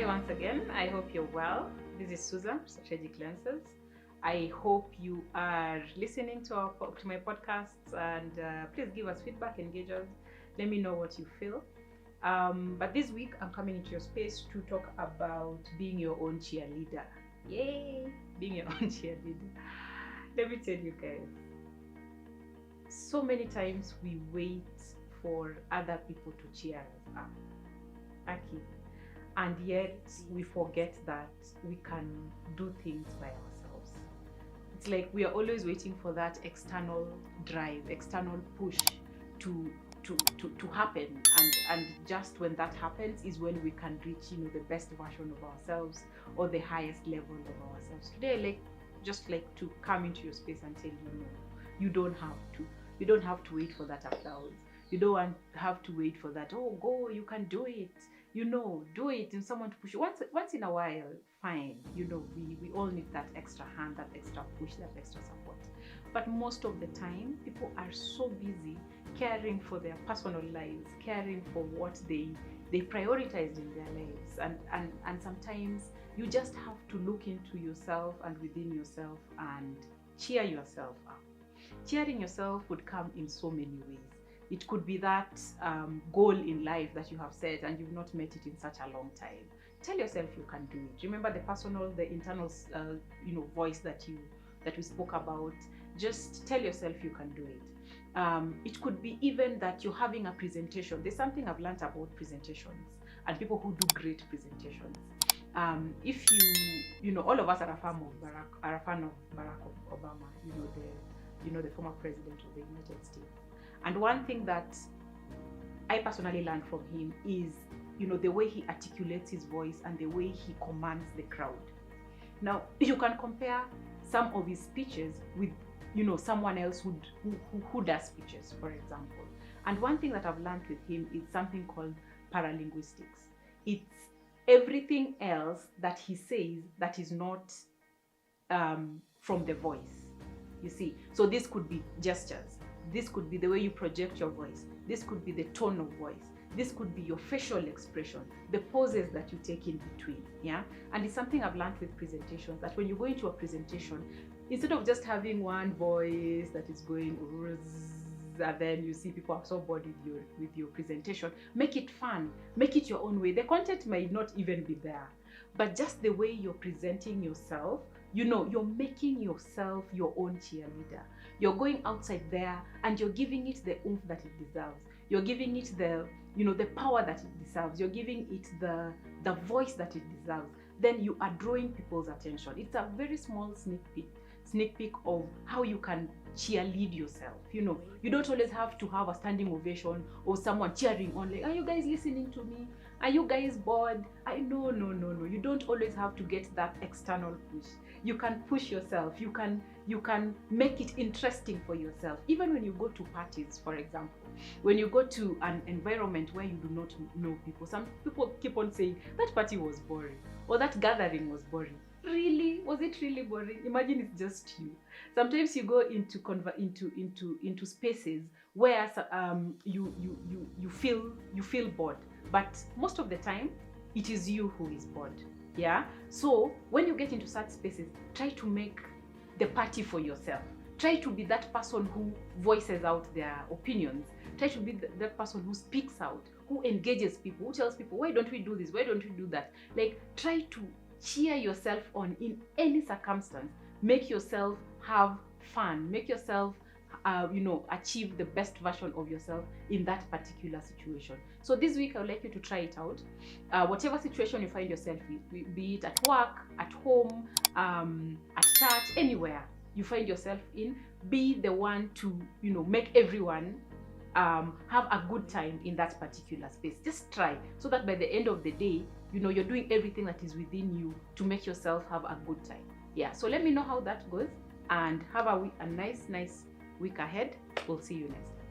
Hi once again. I hope you're well. This is Susan, Strategic Lenses. I hope you are listening to my podcasts, and please give us feedback, engage us. Let me know what you feel. But this week, I'm coming into your space to talk about being your own cheerleader. Yay! Being your own cheerleader. Let me tell you guys, so many times we wait for other people to cheer us up. Okay. And yet we forget that we can do things by ourselves. It's like we are always waiting for that external drive, external push to happen, and just when that happens is when we can reach the best version of ourselves or the highest level of ourselves. Today I just like to come into your space and tell you, no, you don't have to wait for that applause. You don't have to wait for that, oh, go, you can do it. Do it, and someone to push you. Once in a while, fine. We all need that extra hand, that extra push, that extra support. But most of the time, people are so busy caring for their personal lives, caring for what they prioritized in their lives. And sometimes you just have to look into yourself and within yourself and cheer yourself up. Cheering yourself would come in so many ways. It could be that goal in life that you have set and you've not met it in such a long time. Tell yourself you can do it. Remember the internal, voice that we spoke about. Just tell yourself you can do it. It could be even that you're having a presentation. There's something I've learned about presentations and people who do great presentations. If all of us are a fan of Barack Obama, the former president of the United States. And one thing that I personally learned from him is, the way he articulates his voice and the way he commands the crowd. Now, you can compare some of his speeches with, someone else who does speeches, for example. And one thing that I've learned with him is something called paralinguistics. It's everything else that he says that is not from the voice. You see, so this could be gestures. This could be the way you project your voice. This could be the tone of voice. This could be your facial expression, the poses that you take in between. Yeah. And it's something I've learned with presentations, that when you go into a presentation, instead of just having one voice that is going and then you see people are so bored with your presentation, make it fun, make it your own way. The content might not even be there, but just the way you're presenting yourself, you're making yourself your own cheerleader. You're going outside there and you're giving it the oomph that it deserves. You're giving it the power that it deserves. You're giving it the voice that it deserves. Then you are drawing people's attention. It's a very small sneak peek of how you can cheerlead yourself. You don't always have to have a standing ovation or someone cheering on, like, are you guys listening to me? Are you guys bored? No. You don't always have to get that external push. You can push yourself. You can make it interesting for yourself. Even when you go to parties, for example, when you go to an environment where you do not know people, some people keep on saying that party was boring or that gathering was boring. Really? Was it really boring? Imagine it's just you. Sometimes you go into spaces where you feel bored, but most of the time it is you who is bored. Yeah. So when you get into such spaces, try to make the party for yourself. Try to be that person who voices out their opinions. Try to be that person who speaks out, who engages people, who tells people, why don't we do this? Why don't we do that? Like, try to cheer yourself on in any circumstance. Make yourself have fun. Make yourself achieve the best version of yourself in that particular situation. So this week I would like you to try it out. Whatever situation you find yourself in, be it at work, at home, at church, anywhere you find yourself in, be the one to make everyone have a good time in that particular space. Just try, so that by the end of the day, you're doing everything that is within you to make yourself have a good time. Yeah. So let me know how that goes, and have a nice week ahead. We'll see you next time.